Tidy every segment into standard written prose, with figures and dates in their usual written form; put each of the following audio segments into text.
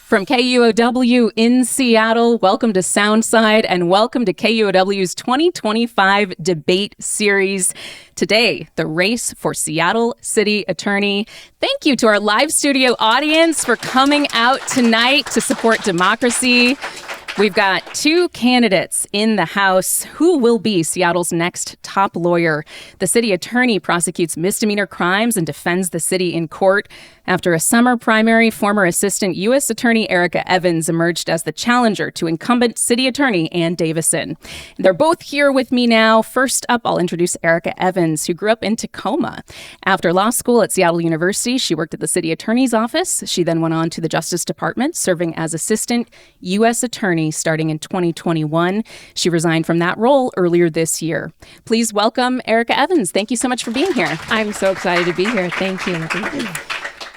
From KUOW in Seattle, welcome to Soundside and welcome to KUOW's 2025 debate series. Today, the race for Seattle City Attorney. Thank you to our live studio audience for coming out tonight to support democracy. We've got two candidates in the House. Who will be Seattle's next top lawyer? The city attorney prosecutes misdemeanor crimes and defends the city in court. After a summer primary, former Assistant U.S. Attorney Erika Evans emerged as the challenger to incumbent city attorney Ann Davison. They're both here with me now. First up, I'll introduce Erika Evans, who grew up in Tacoma. After law school at Seattle University, she worked at the city attorney's office. She then went on to the Justice Department, serving as Assistant U.S. Attorney starting in 2021. She resigned from that role earlier this year. Please welcome Erika Evans. Thank you so much for being here. I'm so excited to be here. Thank you.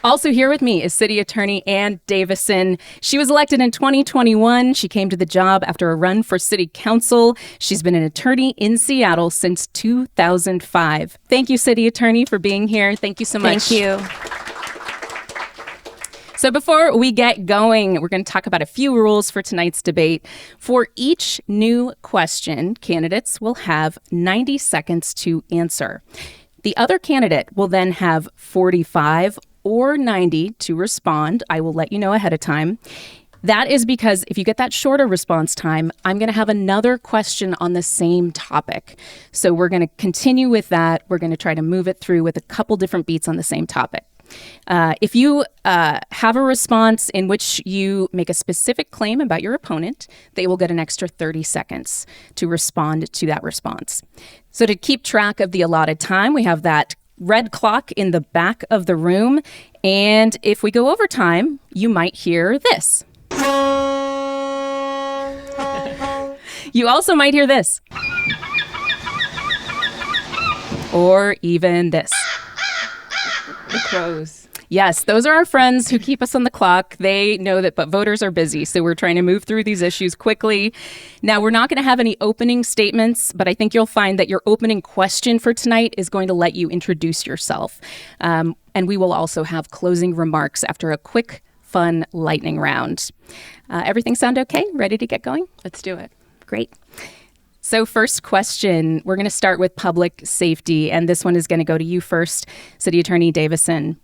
Also here with me is City Attorney Ann Davison. She was elected in 2021. She came to the job after a run for City Council. She's been an attorney in Seattle since 2005. Thank you, City Attorney, for being here. Thank you so much. Thank you. So before we get going, we're going to talk about a few rules for tonight's debate. For each new question, candidates will have 90 seconds to answer. The other candidate will then have 45 or 90 to respond. I will let you know ahead of time. That is because if you get that shorter response time, I'm going to have another question on the same topic. So we're going to continue with that. We're going to try to move it through with a couple different beats on the same topic. If you have a response in which you make a specific claim about your opponent, they will get an extra 30 seconds to respond to that response. So to keep track of the allotted time, we have that red clock in the back of the room. And if we go over time, you might hear this. You also might hear this. Or even this. The crows. Yes, those are our friends who keep us on the clock. They know that, but voters are busy, so we're trying to move through these issues quickly. Now, we're not going to have any opening statements, but I think you'll find that your opening question for tonight is going to let you introduce yourself. And we will also have closing remarks after a quick, fun lightning round. Everything sound okay? Ready to get going? Let's do it. Great. So first question, we're going to start with public safety, and this one is going to go to you first, City Attorney Davison.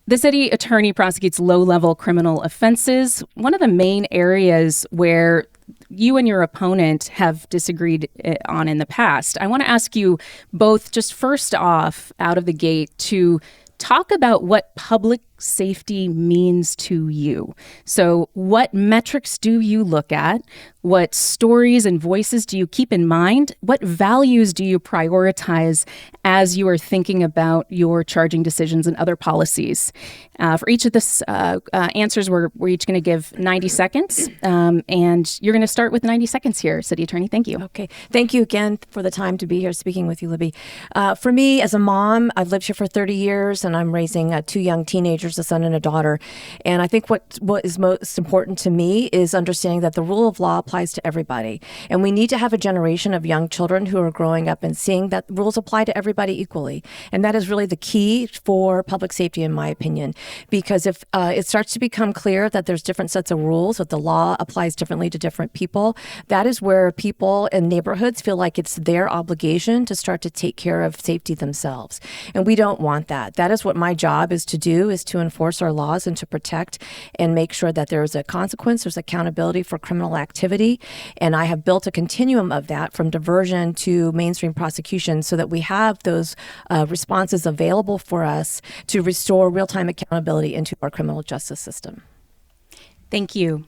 The city attorney prosecutes low-level criminal offenses. One of the main areas where you and your opponent have disagreed on in the past. I want to ask you both, just first off, out of the gate, to talk about what public safety means to you. So what metrics do you look at? What stories and voices do you keep in mind? What values do you prioritize as you are thinking about your charging decisions and other policies? For each of the answers, we're each going to give 90 seconds. And you're going to start with 90 seconds here, City Attorney. Thank you. Okay. Thank you again for the time to be here speaking with you, Libby. For me, as a mom, I've lived here for 30 years, and I'm raising two young teenagers, a son and a daughter. And I think what is most important to me is understanding that the rule of law applies to everybody. And we need to have a generation of young children who are growing up and seeing that rules apply to everybody equally. And that is really the key for public safety, in my opinion. Because if it starts to become clear that there's different sets of rules, that the law applies differently to different people, that is where people in neighborhoods feel like it's their obligation to start to take care of safety themselves. And we don't want that. That is what my job is to do, is to enforce our laws and to protect and make sure that there is a consequence, there's accountability for criminal activity. And I have built a continuum of that from diversion to mainstream prosecution so that we have those responses available for us to restore real-time accountability into our criminal justice system. Thank you.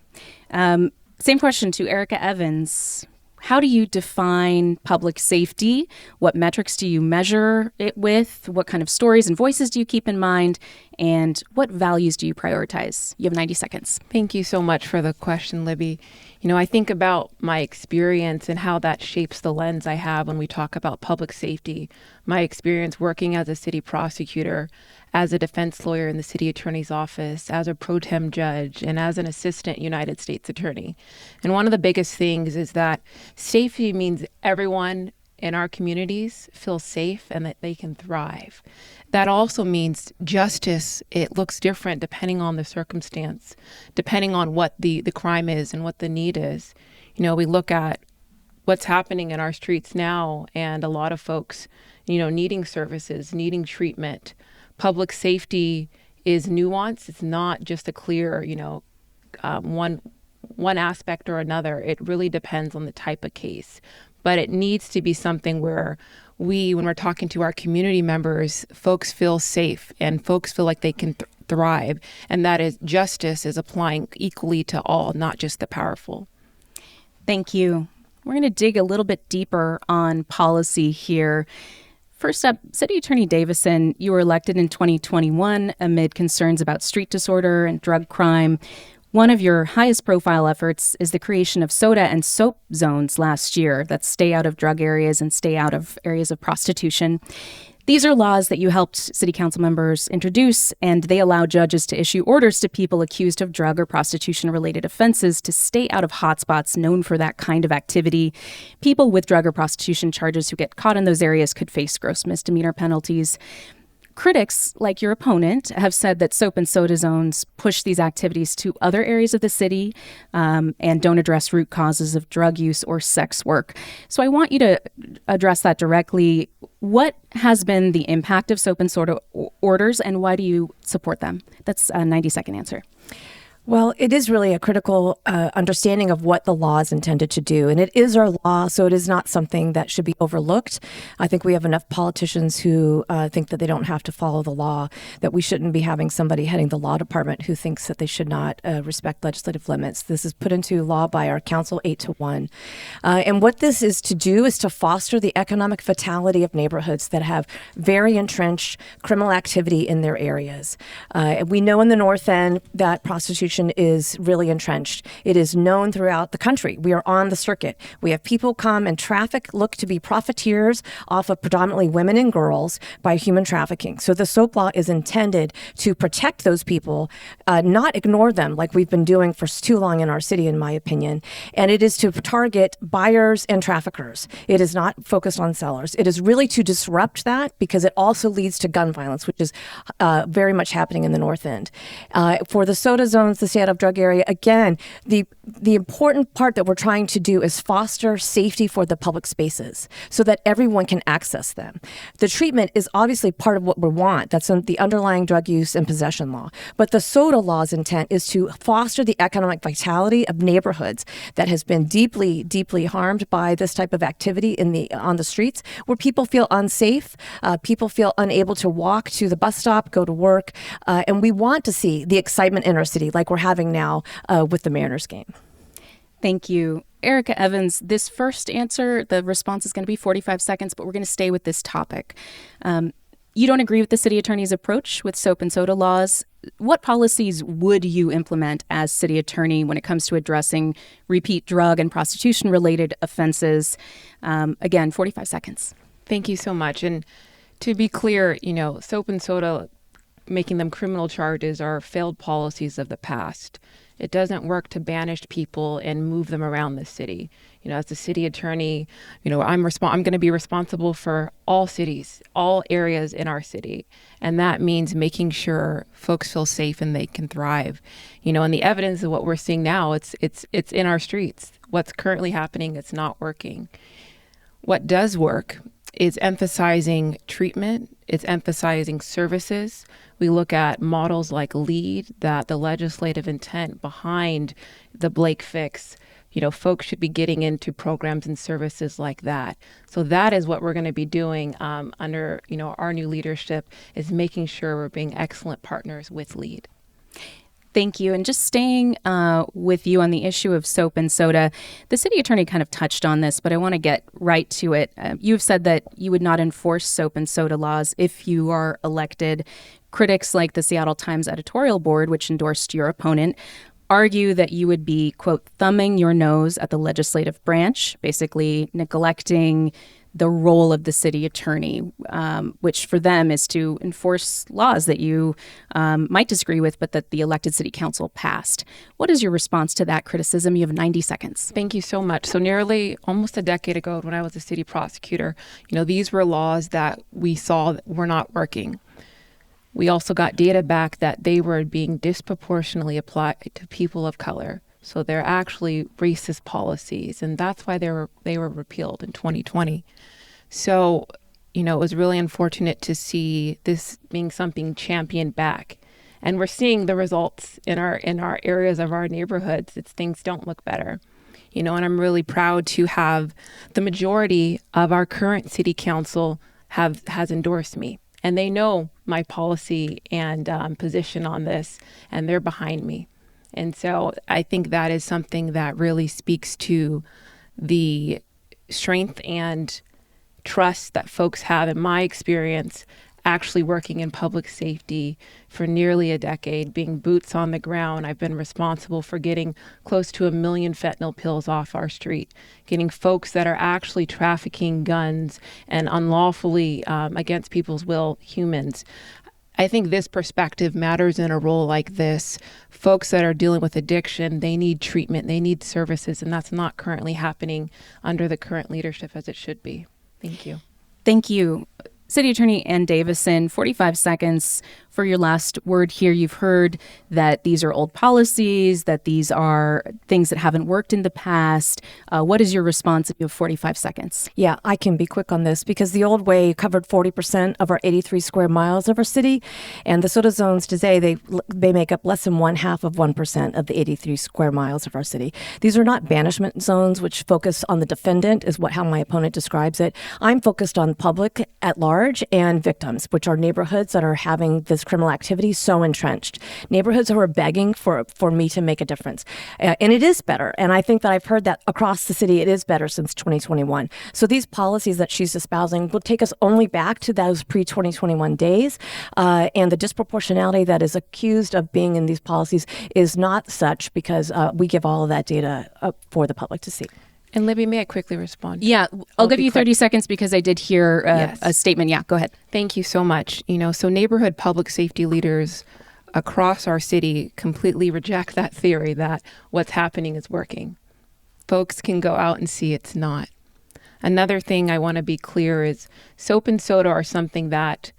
Same question to Erika Evans. How do you define public safety? What metrics do you measure it with? What kind of stories and voices do you keep in mind? And what values do you prioritize? You have 90 seconds. Thank you so much for the question, Libby. You know, I think about my experience and how that shapes the lens I have when we talk about public safety. My experience working as a city prosecutor, as a defense lawyer in the city attorney's office, as a pro tem judge, and as an assistant United States attorney. And one of the biggest things is that safety means everyone in our communities feel safe and that they can thrive. That also means justice, it looks different depending on the circumstance, depending on what the crime is and what the need is. We look at what's happening in our streets now, and a lot of folks, needing services, needing treatment. Public safety is nuanced. It's not just a clear, one aspect or another. It really depends on the type of case. But it needs to be something where when we're talking to our community members, folks feel safe and folks feel like they can thrive. And that is justice is applying equally to all, not just the powerful. Thank you. We're going to dig a little bit deeper on policy here. First up, City Attorney Davison, you were elected in 2021 amid concerns about street disorder and drug crime. One of your highest profile efforts is the creation of soda and soap zones last year that stay out of drug areas and stay out of areas of prostitution. These are laws that you helped city council members introduce, and they allow judges to issue orders to people accused of drug or prostitution-related offenses to stay out of hotspots known for that kind of activity. People with drug or prostitution charges who get caught in those areas could face gross misdemeanor penalties. Critics, like your opponent, have said that soap and soda zones push these activities to other areas of the city and don't address root causes of drug use or sex work. So I want you to address that directly. What has been the impact of soap and soda orders, and why do you support them? That's a 90-second answer. Well, it is really a critical understanding of what the law is intended to do. And it is our law, so it is not something that should be overlooked. I think we have enough politicians who think that they don't have to follow the law, that we shouldn't be having somebody heading the law department who thinks that they should not respect legislative limits. This is put into law by our council 8-1. And what this is to do is to foster the economic vitality of neighborhoods that have very entrenched criminal activity in their areas. We know in the North End that prostitution is really entrenched. It is known throughout the country. We are on the circuit. We have people come and look to be profiteers off of predominantly women and girls by human trafficking. So the SOAP law is intended to protect those people, not ignore them like we've been doing for too long in our city, in my opinion. And it is to target buyers and traffickers. It is not focused on sellers. It is really to disrupt that because it also leads to gun violence, which is very much happening in the North End. For the soda zones, the stay out of drug area, again, the important part that we're trying to do is foster safety for the public spaces so that everyone can access them. The treatment is obviously part of what we want. That's the underlying drug use and possession law. But the soda law's intent is to foster the economic vitality of neighborhoods that has been deeply, deeply harmed by this type of activity on the streets, where people feel unsafe, people feel unable to walk to the bus stop, go to work, and we want to see the excitement in our city like we're having now with the Mariners game. Thank you. Erika Evans, this first answer, the response is going to be 45 seconds, but we're going to stay with this topic. You don't agree with the city attorney's approach with soap and soda laws. What policies would you implement as city attorney when it comes to addressing repeat drug and prostitution-related offenses? Again, 45 seconds. Thank you so much. And to be clear, soap and soda, making them criminal charges, are failed policies of the past. It doesn't work to banish people and move them around the city. As the city attorney, I'm going to be responsible for all cities, all areas in our city. And that means making sure folks feel safe and they can thrive. And the evidence of what we're seeing now, it's in our streets. What's currently happening, it's not working. What does work is emphasizing treatment. It's emphasizing services. We look at models like LEAD, that the legislative intent behind the Blake fix, folks should be getting into programs and services like that. So that is what we're going to be doing under, our new leadership, is making sure we're being excellent partners with LEAD. Thank you. And just staying with you on the issue of soap and soda, the city attorney kind of touched on this, but I want to get right to it. You've said that you would not enforce soap and soda laws if you are elected. Critics like the Seattle Times editorial board, which endorsed your opponent, argue that you would be, quote, thumbing your nose at the legislative branch, basically neglecting the role of the city attorney, which for them is to enforce laws that you might disagree with, but that the elected city council passed. What is your response to that criticism? You have 90 seconds. Thank you so much. So nearly almost a decade ago, when I was a city prosecutor, these were laws that we saw that were not working. We also got data back that they were being disproportionately applied to people of color. So they're actually racist policies, and that's why they were repealed in 2020. So, it was really unfortunate to see this being something championed back. And we're seeing the results in our areas of our neighborhoods. Things don't look better. And I'm really proud to have the majority of our current city council has endorsed me. And they know my policy and position on this, and they're behind me. And so I think that is something that really speaks to the strength and trust that folks have, in my experience, actually working in public safety for nearly a decade, being boots on the ground. I've been responsible for getting close to 1 million fentanyl pills off our street, getting folks that are actually trafficking guns and unlawfully, against people's will, humans. I think this perspective matters in a role like this. Folks that are dealing with addiction, they need treatment, they need services, and that's not currently happening under the current leadership as it should be. Thank you. Thank you. City Attorney Ann Davison, 45 seconds for your last word here. You've heard that these are old policies, that these are things that haven't worked in the past. What is your response? You have 45 seconds. Yeah, I can be quick on this because the old way covered 40% of our 83 square miles of our city, and the SOTA zones today, they make up less than 1/2 of the 83 square miles of our city. These are not banishment zones, which focus on the defendant, is how my opponent describes it. I'm focused on public at large and victims, which are neighborhoods that are having this criminal activity so entrenched. Neighborhoods who are begging for me to make a difference. And it is better. And I think that I've heard that across the city, it is better since 2021. So these policies that she's espousing will take us only back to those pre-2021 days. And the disproportionality that is accused of being in these policies is not such, because we give all of that data for the public to see. And Libby, may I quickly respond? Yeah, I'll give you 30 seconds because I did hear a statement. Yeah, go ahead. Thank you so much. So neighborhood public safety leaders across our city completely reject that theory that what's happening is working. Folks can go out and see it's not. Another thing I want to be clear is soap and soda are something that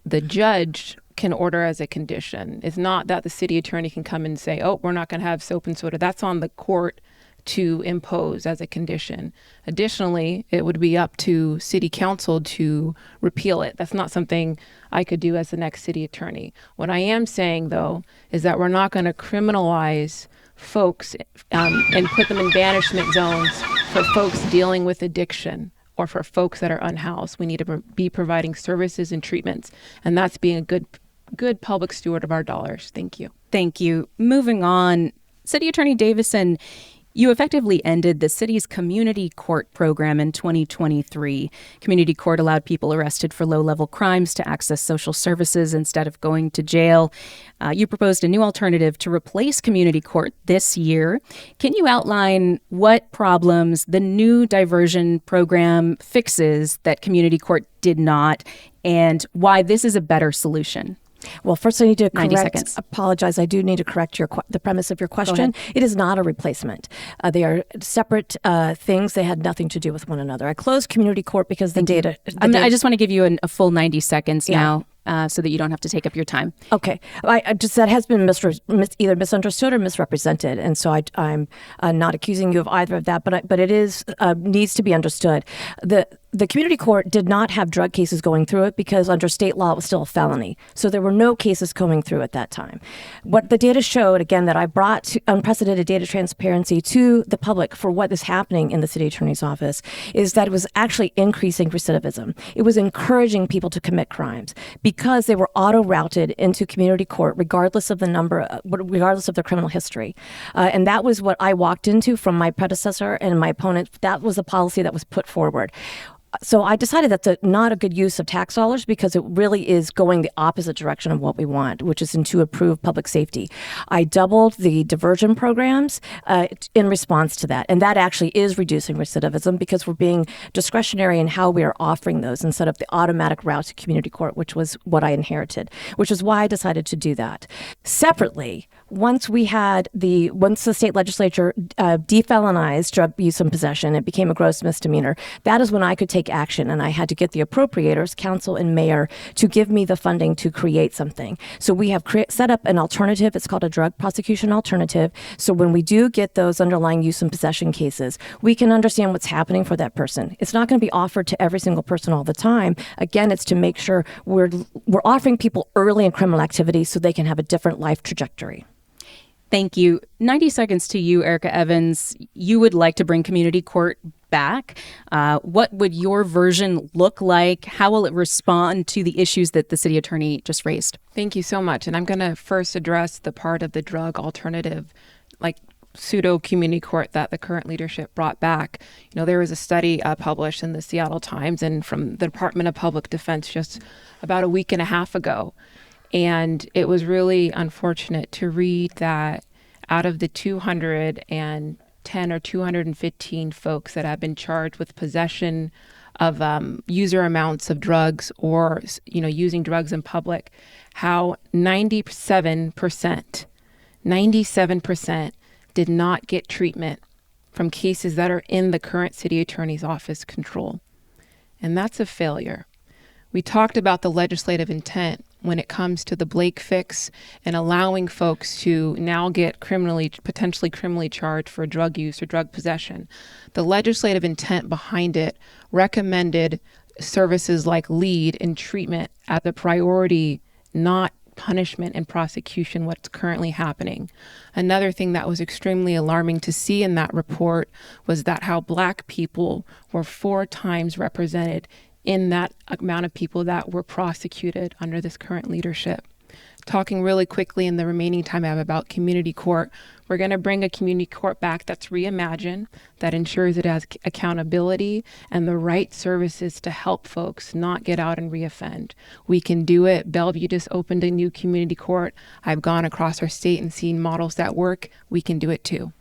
the judge can order as a condition. It's not that the city attorney can come and say, oh, we're not going to have soap and soda. That's on the court to impose as a condition. Additionally, it would be up to city council to repeal it. That's not something I could do as the next city attorney. What I am saying, though, is that we're not going to criminalize folks and put them in banishment zones for folks dealing with addiction or for folks that are unhoused. We need to be providing services and treatments, and that's being a good public steward of our dollars. Thank you. Thank you. Moving on, City Attorney Davison, you effectively ended the city's community court program in 2023. Community court allowed people arrested for low-level crimes to access social services instead of going to jail. You proposed a new alternative to replace community court this year. Can you outline what problems the new diversion program fixes that community court did not, and why this is a better solution? Well, first I need to 90 seconds. Apologize. I do need to correct the premise of your question. It is not a replacement. They are separate things. They had nothing to do with one another. I closed community court because the data. I just want to give you a full 90 seconds now. So that you don't have to take up your time. Okay. I just that has been either misunderstood or misrepresented, and so I'm not accusing you of either of that, but it is needs to be understood. The community court did not have drug cases going through it because under state law it was still a felony. So there were no cases coming through at that time. What the data showed, again, that I brought unprecedented data transparency to the public for what is happening in the city attorney's office, is that it was actually increasing recidivism. It was encouraging people to commit crimes because they were auto-routed into community court regardless of the regardless of their criminal history. And that was what I walked into from my predecessor and my opponent. That was the policy that was put forward. So I decided that's not a good use of tax dollars because it really is going the opposite direction of what we want, which is to improve public safety. I doubled the diversion programs in response to that. And that actually is reducing recidivism because we're being discretionary in how we are offering those instead of the automatic route to community court, which was what I inherited, which is why I decided to do that. Separately, once the state legislature defelonized drug use and possession, it became a gross misdemeanor. That is when I could take action, and I had to get the appropriators, council and mayor, to give me the funding to create something. So we have set up an alternative. It's called a drug prosecution alternative. So when we do get those underlying use and possession cases, we can understand what's happening for that person. It's not going to be offered to every single person all the time. Again, it's to make sure we're offering people early in criminal activity so they can have a different life trajectory. Thank you. 90 seconds to you, Erika Evans. You would like to bring community court back. What would your version look like? How will it respond to the issues that the city attorney just raised? Thank you so much. And I'm going to first address the part of the drug alternative, like pseudo community court that the current leadership brought back. There was a study published in the Seattle Times and from the Department of Public Defense just about a week and a half ago. And it was really unfortunate to read that out of the 210 or 215 folks that have been charged with possession of user amounts of drugs or, using drugs in public, how 97% did not get treatment from cases that are in the current city attorney's office control. And that's a failure. We talked about the legislative intent when it comes to the Blake fix and allowing folks to now get potentially criminally charged for drug use or drug possession. The legislative intent behind it recommended services like lead and treatment as a priority, not punishment and prosecution, what's currently happening. Another thing that was extremely alarming to see in that report was that how Black people were 4 times represented in that amount of people that were prosecuted under this current leadership. Talking really quickly in the remaining time I have about community court, we're going to bring a community court back that's reimagined, that ensures it has accountability and the right services to help folks not get out and reoffend. We can do it. Bellevue just opened a new community court. I've gone across our state and seen models that work. We can do it too.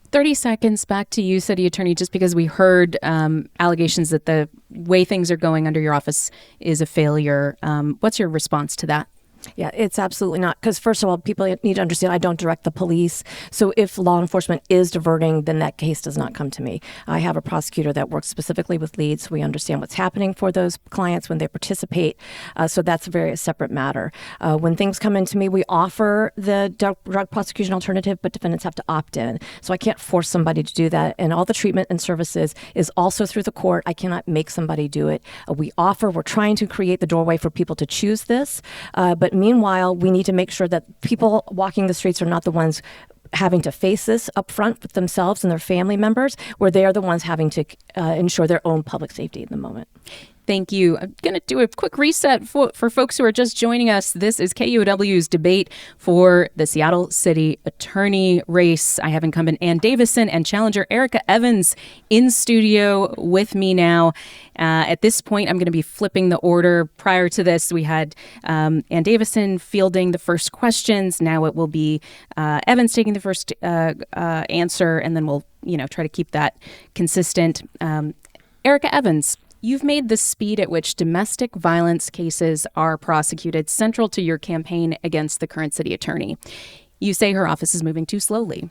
30 seconds back to you, City Attorney, just because we heard allegations that the way things are going under your office is a failure. What's your response to that? Yeah, it's absolutely not. Because first of all, people need to understand I don't direct the police. So if law enforcement is diverting, then that case does not come to me. I have a prosecutor that works specifically with leads. We understand what's happening for those clients when they participate. So that's a very separate matter. When things come into me, we offer the drug prosecution alternative, but defendants have to opt in. So I can't force somebody to do that. And all the treatment and services is also through the court. I cannot make somebody do it. We're trying to create the doorway for people to choose this. But meanwhile, we need to make sure that people walking the streets are not the ones having to face this up front with themselves and their family members, where they are the ones having to ensure their own public safety in the moment. Thank you. I'm going to do a quick reset for folks who are just joining us. This is KUOW's debate for the Seattle City Attorney race. I have incumbent Ann Davison and challenger Erika Evans in studio with me now. At this point, I'm going to be flipping the order. Prior to this, we had Ann Davison fielding the first questions. Now it will be Evans taking the first answer, and then we'll try to keep that consistent. Erika Evans, you've made the speed at which domestic violence cases are prosecuted central to your campaign against the current city attorney. You say her office is moving too slowly.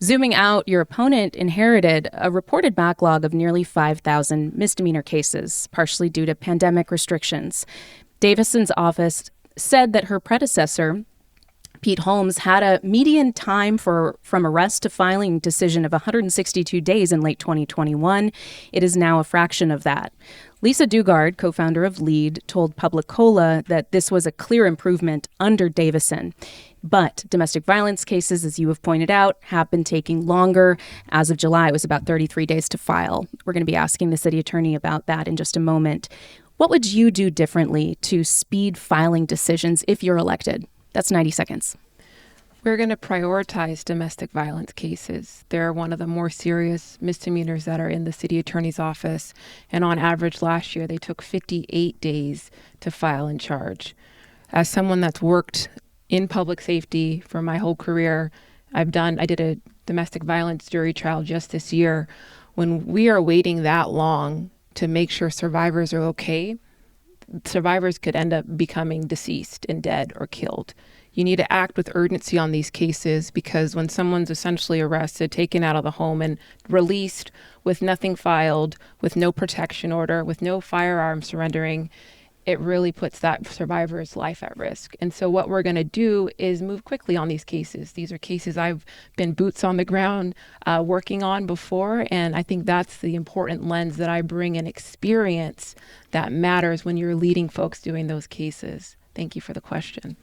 Zooming out, your opponent inherited a reported backlog of nearly 5,000 misdemeanor cases, partially due to pandemic restrictions. Davison's office said that her predecessor, Pete Holmes, had a median time from arrest to filing decision of 162 days in late 2021. It is now a fraction of that. Lisa Dugard, co-founder of LEAD, told Publicola that this was a clear improvement under Davison. But domestic violence cases, as you have pointed out, have been taking longer. As of July, it was about 33 days to file. We're going to be asking the city attorney about that in just a moment. What would you do differently to speed filing decisions if you're elected? That's 90 seconds. We're going to prioritize domestic violence cases. They're one of the more serious misdemeanors that are in the city attorney's office. And on average last year, they took 58 days to file and charge. As someone that's worked in public safety for my whole career, I did a domestic violence jury trial just this year. When we are waiting that long to make sure survivors are okay, survivors could end up becoming deceased and dead or killed. You need to act with urgency on these cases, because when someone's essentially arrested, taken out of the home, and released with nothing filed, with no protection order, with no firearm surrendering, it really puts that survivor's life at risk. And so what we're going to do is move quickly on these cases. These are cases I've been boots on the ground working on before, and I think that's the important lens that I bring, an experience that matters when you're leading folks doing those cases. Thank you for the question.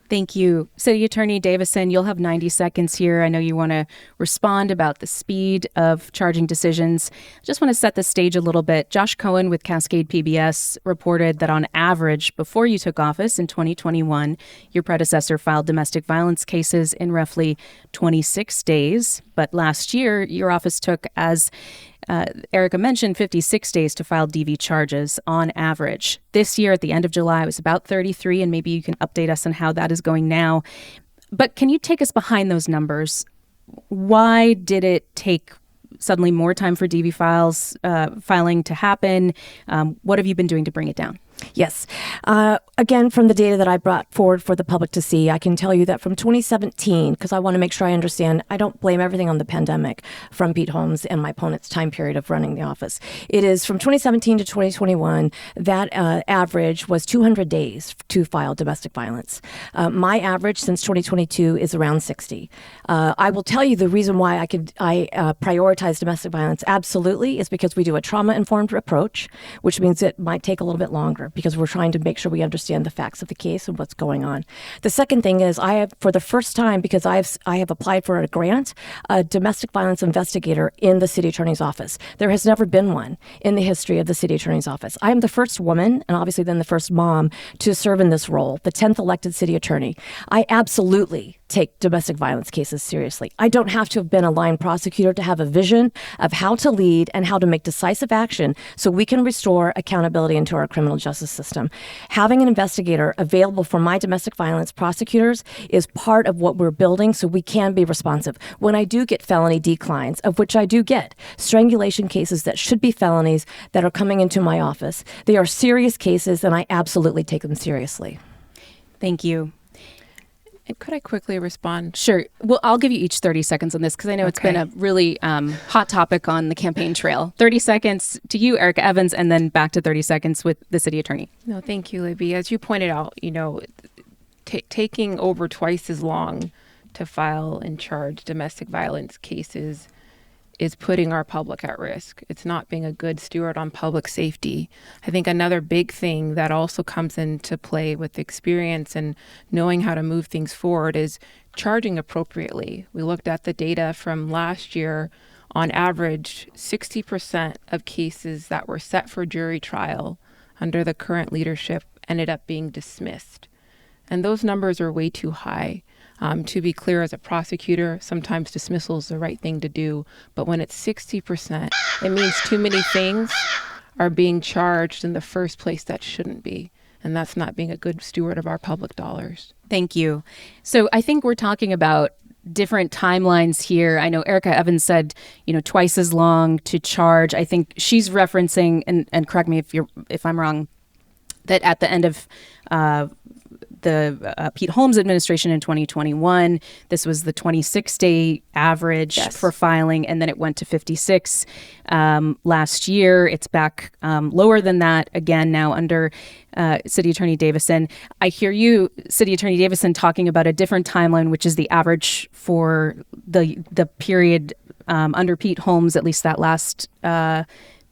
Thank you. City Attorney Davison, you'll have 90 seconds here. I know you want to respond about the speed of charging decisions. I just want to set the stage a little bit. Josh Cohen with Cascade PBS reported that on average, before you took office in 2021, your predecessor filed domestic violence cases in roughly 26 days. But last year, your office took, as Erika mentioned, 56 days to file DV charges on average. This year, at the end of July, it was about 33, and maybe you can update us on how that is going now. But can you take us behind those numbers? Why did it take suddenly more time for DV filing to happen? What have you been doing to bring it down? Yes. Again, from the data that I brought forward for the public to see, I can tell you that from 2017, because I want to make sure I understand, I don't blame everything on the pandemic from Pete Holmes and my opponent's time period of running the office. It is from 2017 to 2021, that average was 200 days to file domestic violence. My average since 2022 is around 60. I will tell you the reason why I prioritize domestic violence absolutely is because we do a trauma-informed approach, which means it might take a little bit longer, because we're trying to make sure we understand the facts of the case and what's going on. The second thing is I have, for the first time, because I have applied for a grant, a domestic violence investigator in the city attorney's office. There has never been one in the history of the city attorney's office. I am the first woman, and obviously then the first mom, to serve in this role, the 10th elected city attorney. I absolutely take domestic violence cases seriously. I don't have to have been a line prosecutor to have a vision of how to lead and how to make decisive action so we can restore accountability into our criminal justice system. Having an investigator available for my domestic violence prosecutors is part of what we're building so we can be responsive. When I do get felony declines, of which I do get, strangulation cases that should be felonies that are coming into my office, they are serious cases, and I absolutely take them seriously. Thank you. And could I quickly respond? Sure. Well, I'll give you each 30 seconds on this, because I know it's been a really hot topic on the campaign trail. 30 seconds to you, Erika Evans, and then back to 30 seconds with the city attorney. No, thank you, Libby. As you pointed out, taking over twice as long to file and charge domestic violence cases is putting our public at risk. It's not being a good steward on public safety. I think another big thing that also comes into play with experience and knowing how to move things forward is charging appropriately. We looked at the data from last year. On average, 60% of cases that were set for jury trial under the current leadership ended up being dismissed. And those numbers are way too high. To be clear, as a prosecutor, sometimes dismissal is the right thing to do. But when it's 60%, it means too many things are being charged in the first place that shouldn't be. And that's not being a good steward of our public dollars. Thank you. So I think we're talking about different timelines here. I know Erika Evans said, twice as long to charge. I think she's referencing, and correct me if I'm wrong, that at the end of the Pete Holmes administration in 2021, this was the 26-day average for filing, and then it went to 56 last year. It's back lower than that again now under City Attorney Davison. I hear you, City Attorney Davison, talking about a different timeline, which is the average for the period under Pete Holmes, at least that last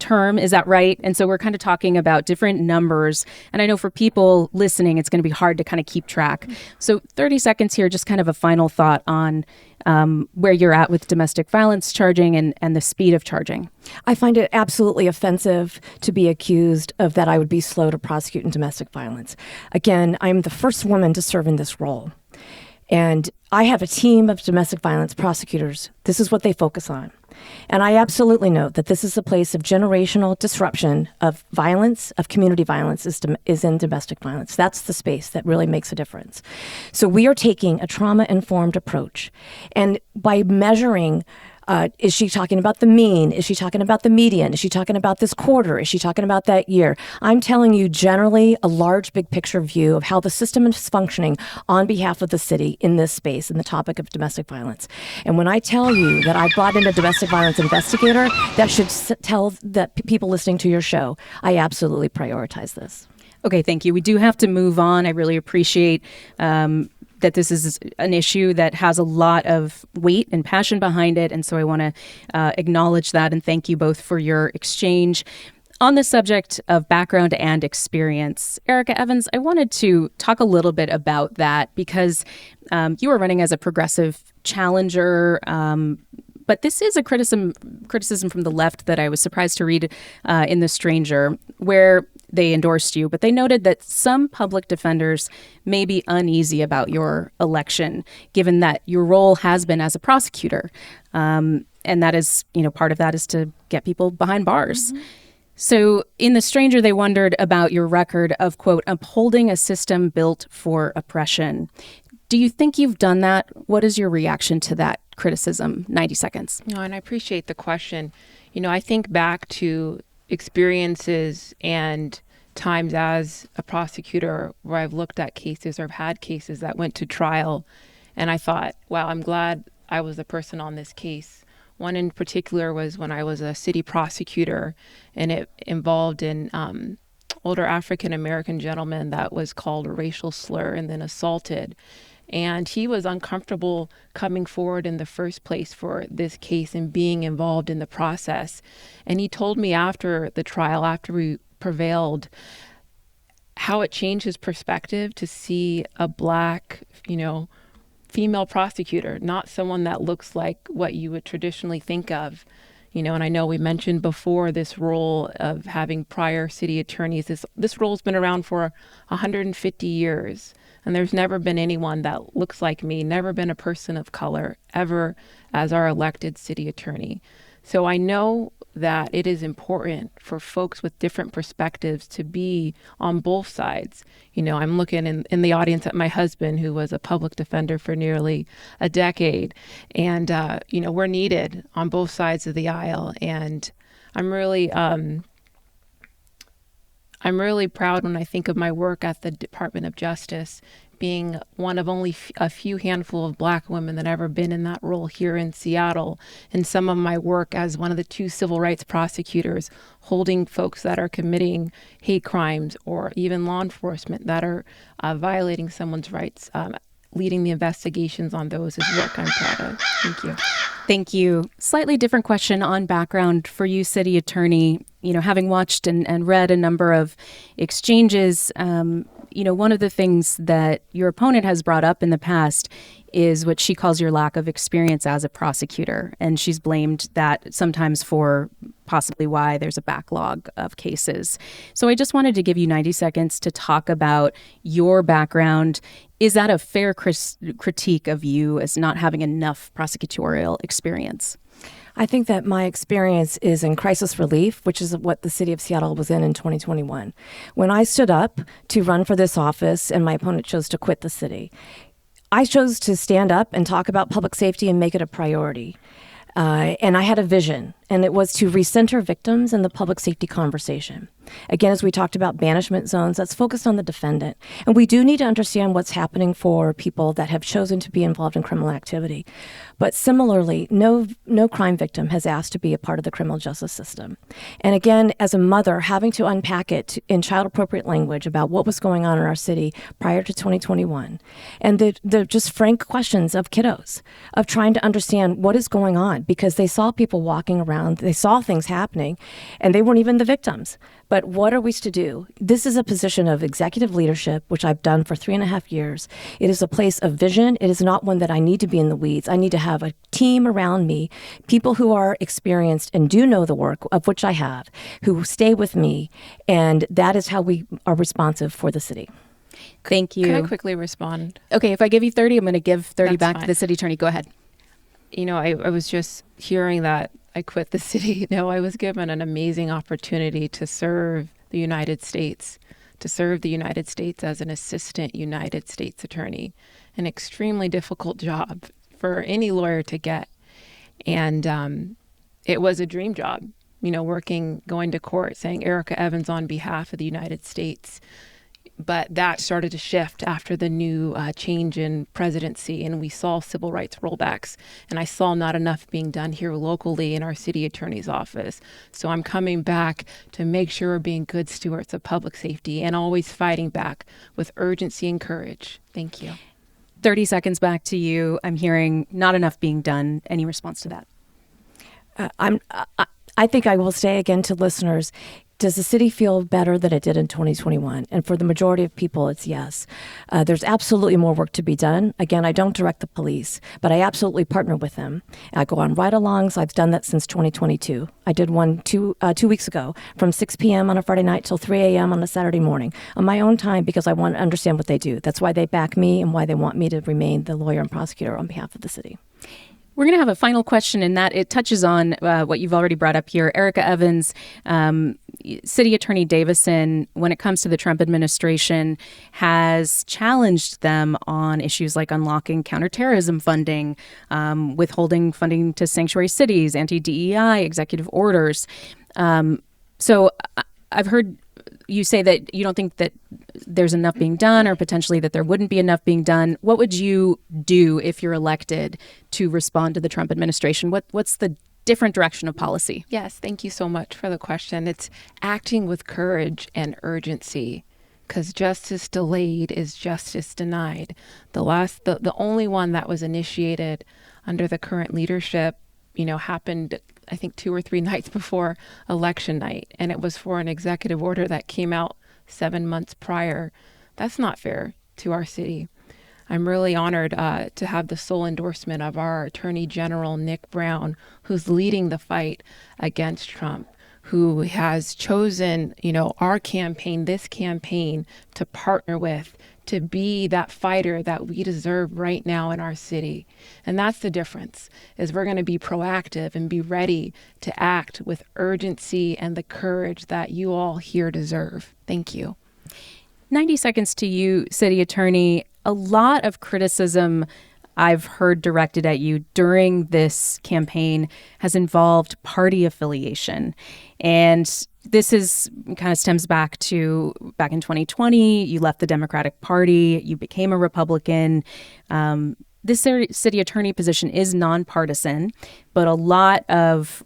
term. Is that right? And so we're kind of talking about different numbers. And I know for people listening, it's going to be hard to kind of keep track. So 30 seconds here, just kind of a final thought on where you're at with domestic violence charging and the speed of charging. I find it absolutely offensive to be accused of that I would be slow to prosecute in domestic violence. Again, I'm the first woman to serve in this role. And I have a team of domestic violence prosecutors. This is what they focus on. And I absolutely know that this is a place of generational disruption of violence, of community violence is in domestic violence. That's the space that really makes a difference. So we are taking a trauma-informed approach. And by measuring, is she talking about the mean? Is she talking about the median? Is she talking about this quarter? Is she talking about that year? I'm telling you generally a large, big picture view of how the system is functioning on behalf of the city in this space, in the topic of domestic violence. And when I tell you that I brought in a domestic violence investigator, that should tell the people listening to your show, I absolutely prioritize this. Okay, thank you. We do have to move on. I really appreciate that this is an issue that has a lot of weight and passion behind it. And so I want to acknowledge that and thank you both for your exchange. On the subject of background and experience, Erika Evans, I wanted to talk a little bit about that because you were running as a progressive challenger, but this is a criticism from the left that I was surprised to read in The Stranger, where they endorsed you, but they noted that some public defenders may be uneasy about your election, given that your role has been as a prosecutor. And that is, part of that is to get people behind bars. Mm-hmm. So in The Stranger, they wondered about your record of, quote, upholding a system built for oppression. Do you think you've done that? What is your reaction to that criticism? 90 seconds. And I appreciate the question. I think back to experiences and times as a prosecutor where I've looked at cases or I've had cases that went to trial. And I thought, wow, I'm glad I was the person on this case. One in particular was when I was a city prosecutor, and it involved an older African-American gentleman that was called a racial slur and then assaulted. And he was uncomfortable coming forward in the first place for this case and being involved in the process. And he told me after the trial, after we prevailed, how it changed his perspective to see a Black, female prosecutor, not someone that looks like what you would traditionally think of. And I know we mentioned before this role of having prior city attorneys. This role's been around for 150 years. And there's never been anyone that looks like me, never been a person of color ever as our elected city attorney. So I know that it is important for folks with different perspectives to be on both sides. I'm looking in the audience at my husband, who was a public defender for nearly a decade. And, we're needed on both sides of the aisle. And I'm really proud when I think of my work at the Department of Justice, being one of only a few handful of Black women that ever been in that role here in Seattle, and some of my work as one of the 2 civil rights prosecutors holding folks that are committing hate crimes or even law enforcement that are violating someone's rights. Leading the investigations on those is work I'm proud of. Thank you. Thank you. Slightly different question on background for you, city attorney. Having watched and read a number of exchanges, one of the things that your opponent has brought up in the past is what she calls your lack of experience as a prosecutor. And she's blamed that sometimes for possibly why there's a backlog of cases. So I just wanted to give you 90 seconds to talk about your background. Is that a fair critique of you as not having enough prosecutorial experience? I think that my experience is in crisis relief, which is what the city of Seattle was in 2021. When I stood up to run for this office and my opponent chose to quit the city, I chose to stand up and talk about public safety and make it a priority. And I had a vision, and it was to recenter victims in the public safety conversation. Again, as we talked about banishment zones, that's focused on the defendant. And we do need to understand what's happening for people that have chosen to be involved in criminal activity. But similarly, no crime victim has asked to be a part of the criminal justice system. And again, as a mother, having to unpack it in child-appropriate language about what was going on in our city prior to 2021, and the just frank questions of kiddos, of trying to understand what is going on, because they saw people walking around, they saw things happening, and they weren't even the victims. But what are we to do? This is a position of executive leadership, which I've done for 3.5 years. It is a place of vision. It is not one that I need to be in the weeds. I need to have a team around me, people who are experienced and do know the work, of which I have, who stay with me. And that is how we are responsive for the city. Thank you. Can I quickly respond? Okay, if I give you 30, I'm going to give 30 That's back to fine. the city attorney. Go ahead. I was just hearing that I quit the city. No, I was given an amazing opportunity to serve the United States, as an assistant United States attorney, an extremely difficult job for any lawyer to get. And it was a dream job, going to court, saying Erika Evans on behalf of the United States. But that started to shift after the new change in presidency, and we saw civil rights rollbacks. And I saw not enough being done here locally in our city attorney's office. So I'm coming back to make sure we're being good stewards of public safety and always fighting back with urgency and courage. Thank you. 30 seconds back to you. I'm hearing not enough being done. Any response to that? I think I will say again to listeners, does the city feel better than it did in 2021? And for the majority of people, it's yes. There's absolutely more work to be done. Again, I don't direct the police, but I absolutely partner with them. I go on ride-alongs. I've done that since 2022. I did one 2 weeks ago from 6 p.m. on a Friday night till 3 a.m. on a Saturday morning on my own time because I want to understand what they do. That's why they back me and why they want me to remain the lawyer and prosecutor on behalf of the city. We're going to have a final question in that it touches on what you've already brought up here. Erika Evans, City Attorney Davison, when it comes to the Trump administration, has challenged them on issues like unlocking counterterrorism funding, withholding funding to sanctuary cities, anti-DEI, executive orders. So I've heard you say that you don't think that there's enough being done or potentially that there wouldn't be enough being done. What would you do if you're elected to respond to the Trump administration? What's the different direction of policy? Yes, thank you so much for the question. It's acting with courage and urgency, because justice delayed is justice denied. The only one that was initiated under the current leadership, happened I think 2 or 3 nights before election night, and it was for an executive order that came out 7 months prior. That's not fair to our city. I'm really honored to have the sole endorsement of our Attorney General, Nick Brown, who's leading the fight against Trump, who has chosen, our campaign, this campaign, to partner with, to be that fighter that we deserve right now in our city. And that's the difference, is we're going to be proactive and be ready to act with urgency and the courage that you all here deserve. Thank you. 90 seconds to you, City Attorney. A lot of criticism I've heard directed at you during this campaign has involved party affiliation. And this kind of stems back in 2020, you left the Democratic Party, you became a Republican. This city attorney position is nonpartisan, but a lot of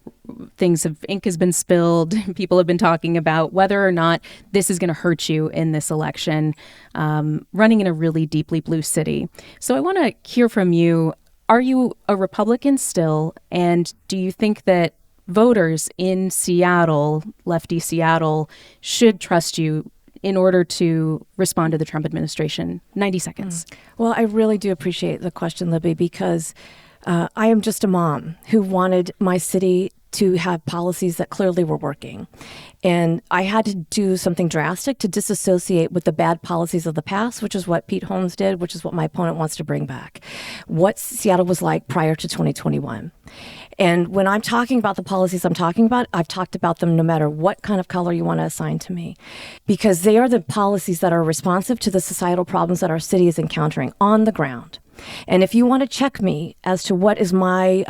ink has been spilled. People have been talking about whether or not this is going to hurt you in this election, running in a really deeply blue city. So I want to hear from you. Are you a Republican still? And do you think that voters in Seattle, lefty Seattle, should trust you in order to respond to the Trump administration? 90 seconds. Well, I really do appreciate the question, Libby, because I am just a mom who wanted my city to have policies that clearly were working. And I had to do something drastic to disassociate with the bad policies of the past, which is what Pete Holmes did, which is what my opponent wants to bring back. What Seattle was like prior to 2021. And when I'm talking about the policies I'm talking about, I've talked about them no matter what kind of color you want to assign to me, because they are the policies that are responsive to the societal problems that our city is encountering on the ground. And if you want to check me as to what is my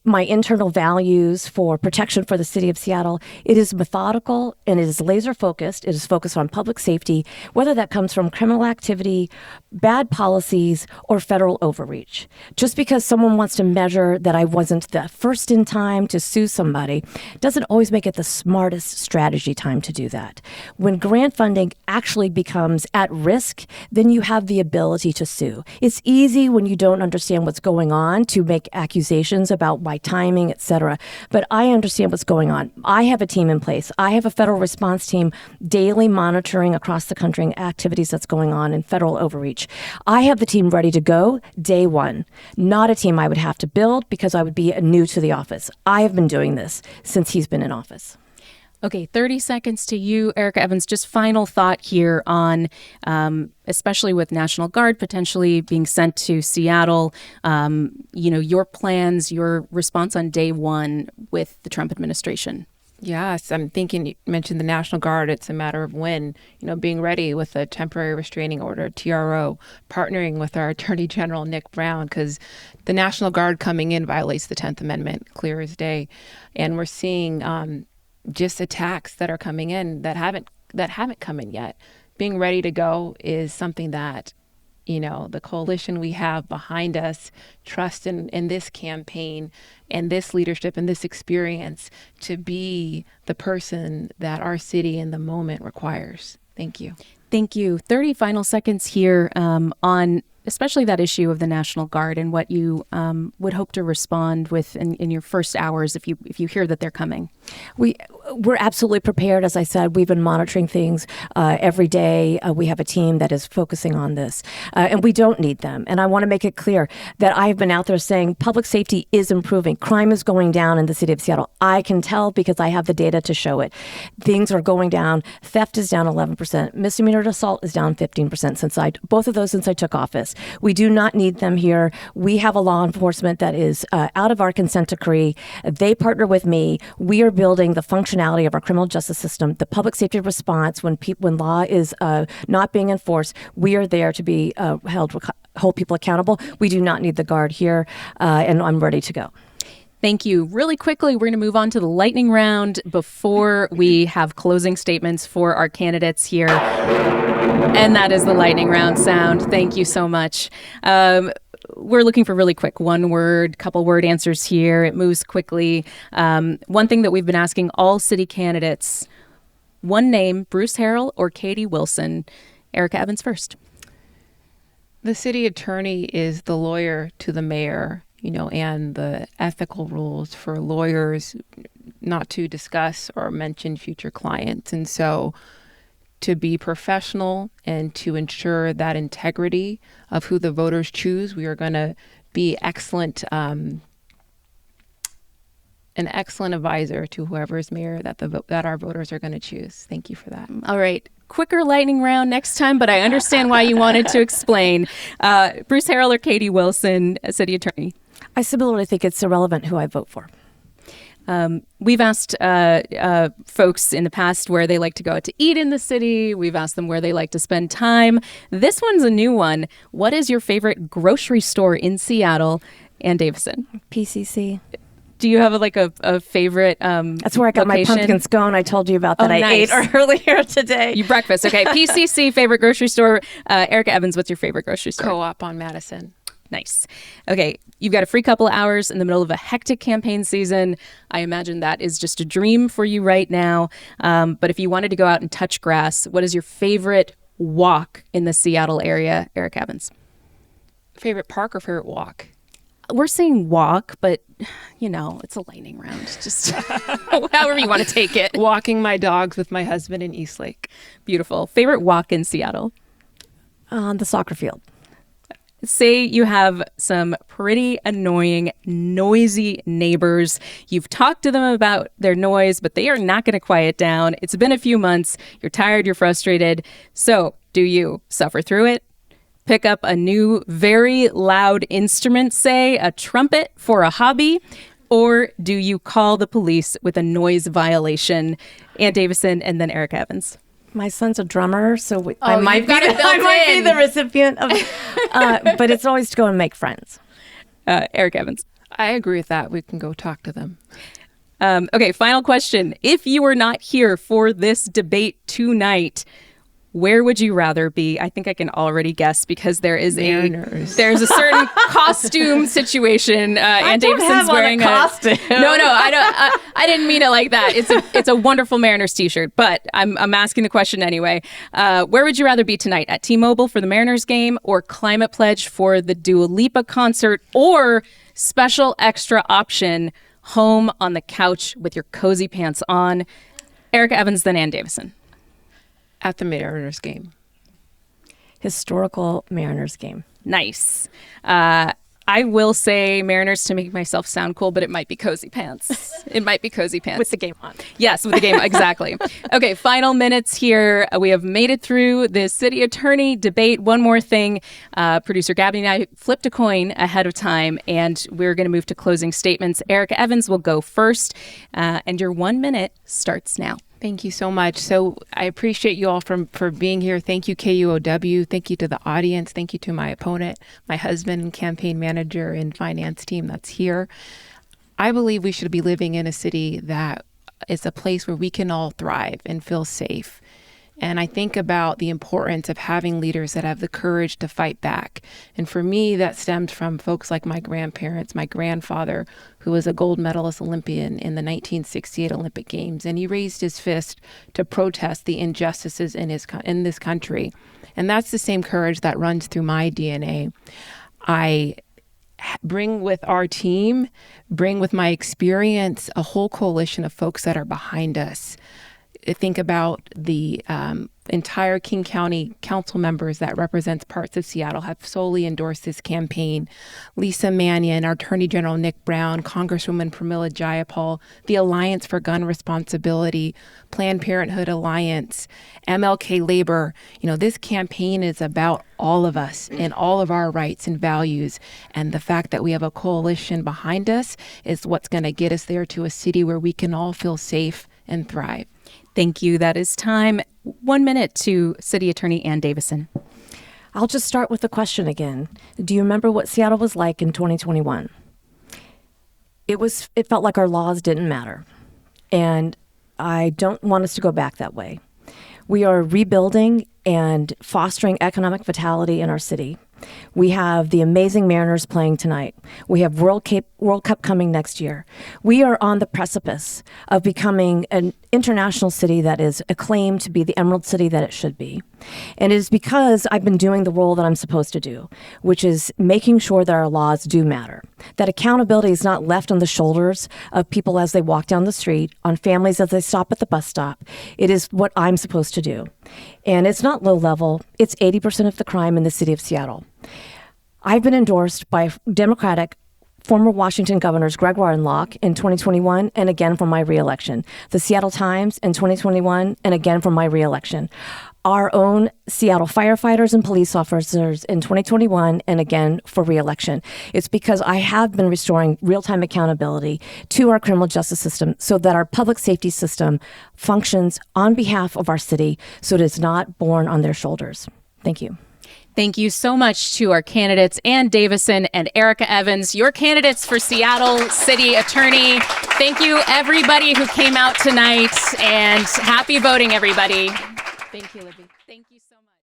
internal values for protection for the city of Seattle, it is methodical and it is laser focused. It is focused on public safety, whether that comes from criminal activity, bad policies, or federal overreach. Just because someone wants to measure that I wasn't the first in time to sue somebody doesn't always make it the smartest strategy time to do that. When grant funding actually becomes at risk, then you have the ability to sue. It's easy when you don't understand what's going on to make accusations about my timing, et cetera. But I understand what's going on. I have a team in place. I have a federal response team daily monitoring across the country activities that's going on in federal overreach. I have the team ready to go day one, not a team I would have to build because I would be new to the office. I have been doing this since he's been in office. Okay, 30 seconds to you, Erika Evans. Just final thought here on, especially with National Guard potentially being sent to Seattle, your plans, your response on day one with the Trump administration. Yes, I'm thinking you mentioned the National Guard. It's a matter of when, being ready with a temporary restraining order, TRO, partnering with our Attorney General, Nick Brown, because the National Guard coming in violates the 10th Amendment, clear as day. And we're seeing just attacks that are coming in that haven't come in yet. Being ready to go is something that, the coalition we have behind us, trust in this campaign and this leadership and this experience to be the person that our city in the moment requires. Thank you. Thank you. 30 final seconds here on especially that issue of the National Guard and what you would hope to respond with in your first hours if you hear that they're coming. We're absolutely prepared. As I said, we've been monitoring things every day. We have a team that is focusing on this, and we don't need them. And I want to make it clear that I've been out there saying public safety is improving. Crime is going down in the city of Seattle. I can tell because I have the data to show it. Things are going down. Theft is down 11%. Misdemeanor assault is down 15% since I took office. We do not need them here. We have a law enforcement that is out of our consent decree. They partner with me. We are building the functionality of our criminal justice system, the public safety response when law is not being enforced. We are there to be hold people accountable. We do not need the Guard here, and I'm ready to go. Thank you. Really quickly, we're going to move on to the lightning round before we have closing statements for our candidates here. And that is the lightning round sound. Thank you so much. We're looking for really quick one-word, couple-word answers here. It moves quickly. One thing that we've been asking all city candidates, one name, Bruce Harrell or Katie Wilson. Erika Evans first. The city attorney is the lawyer to the mayor, and the ethical rules for lawyers not to discuss or mention future clients. And so to be professional and to ensure that integrity of who the voters choose, we are going to be an excellent advisor to whoever is mayor that our voters are going to choose. Thank you for that. All right. Quicker lightning round next time, but I understand why you wanted to explain. Bruce Harrell or Katie Wilson, city attorney? I similarly think it's irrelevant who I vote for. We've asked folks in the past where they like to go out to eat in the city. We've asked them where they like to spend time. This one's a new one. What is your favorite grocery store in Seattle and Davison? PCC. Do you have a favorite That's where I got location? my pumpkin scone I told you about that nice. I ate earlier today. You breakfast. Okay. PCC, favorite grocery store. Erika Evans, what's your favorite grocery store? KUOW on Madison. Nice. Okay. You've got a free couple of hours in the middle of a hectic campaign season. I imagine that is just a dream for you right now. But if you wanted to go out and touch grass, what is your favorite walk in the Seattle area, Erika Evans? Favorite park or favorite walk? We're saying walk, but it's a lightning round. Just however you want to take it. Walking my dogs with my husband in Eastlake. Beautiful. Favorite walk in Seattle? On the soccer field. Say you have some pretty annoying, noisy neighbors. You've talked to them about their noise, but they are not going to quiet down. It's been a few months. You're tired. You're frustrated. So do you suffer through it? Pick up a new, very loud instrument, say a trumpet for a hobby? Or do you call the police with a noise violation? Ann Davison and then Erika Evans. My son's a drummer, so I might be be the recipient of, but it's always to go and make friends. Erika Evans. I agree with that. We can go talk to them. Okay, final question. If you were not here for this debate tonight, where would you rather be? I think I can already guess because there's a certain costume situation. Ann Davison's wearing a costume. No, I didn't mean it like that. It's a wonderful Mariners t-shirt, but I'm asking the question anyway. Where would you rather be tonight? At T-Mobile for the Mariners game, or Climate Pledge for the Dua Lipa concert, or special extra option, home on the couch with your cozy pants on? Erika Evans, then Ann Davison. At the Mariners game. Historical Mariners game. Nice. I will say Mariners to make myself sound cool, but it might be cozy pants. It might be cozy pants. With the game on. Yes, with the game. Exactly. Okay, final minutes here. We have made it through the city attorney debate. One more thing. Producer Gabby and I flipped a coin ahead of time, and we're going to move to closing statements. Erika Evans will go first, and your 1 minute starts now. Thank you so much. So I appreciate you all for being here. Thank you, KUOW. Thank you to the audience. Thank you to my opponent, my husband, and campaign manager and finance team that's here. I believe we should be living in a city that is a place where we can all thrive and feel safe. And I think about the importance of having leaders that have the courage to fight back. And for me, that stems from folks like my grandparents, my grandfather, who was a gold medalist Olympian in the 1968 Olympic Games. And he raised his fist to protest the injustices in this country. And that's the same courage that runs through my DNA. I bring with our team, bring with my experience, a whole coalition of folks that are behind us. Think about the entire King County council members that represents parts of Seattle have solely endorsed this campaign. Lisa Mannion, our Attorney General Nick Brown, Congresswoman Pramila Jayapal, the Alliance for Gun Responsibility, Planned Parenthood Alliance, MLK Labor. This campaign is about all of us and all of our rights and values. And the fact that we have a coalition behind us is what's going to get us there to a city where we can all feel safe and thrive. Thank you. That is time. 1 minute to City Attorney Ann Davison. I'll just start with the question again. Do you remember what Seattle was like in 2021? It felt like our laws didn't matter. And I don't want us to go back that way. We are rebuilding and fostering economic vitality in our city. We have the amazing Mariners playing tonight. We have World Cup coming next year. We are on the precipice of becoming an international city that is acclaimed to be the Emerald City that it should be. And it is because I've been doing the role that I'm supposed to do, which is making sure that our laws do matter, that accountability is not left on the shoulders of people as they walk down the street, on families as they stop at the bus stop. It is what I'm supposed to do. And it's not low level. It's 80% of the crime in the city of Seattle. I've been endorsed by Democratic former Washington governors Gregoire and Locke in 2021 and again for my reelection. The Seattle Times in 2021 and again for my reelection. Our own Seattle firefighters and police officers in 2021 and again for reelection. It's because I have been restoring real-time accountability to our criminal justice system so that our public safety system functions on behalf of our city so it is not borne on their shoulders. Thank you. Thank you so much to our candidates, Ann Davison and Erika Evans, your candidates for Seattle City Attorney. Thank you, everybody who came out tonight, and happy voting, everybody. Thank you, Libby. Thank you so much.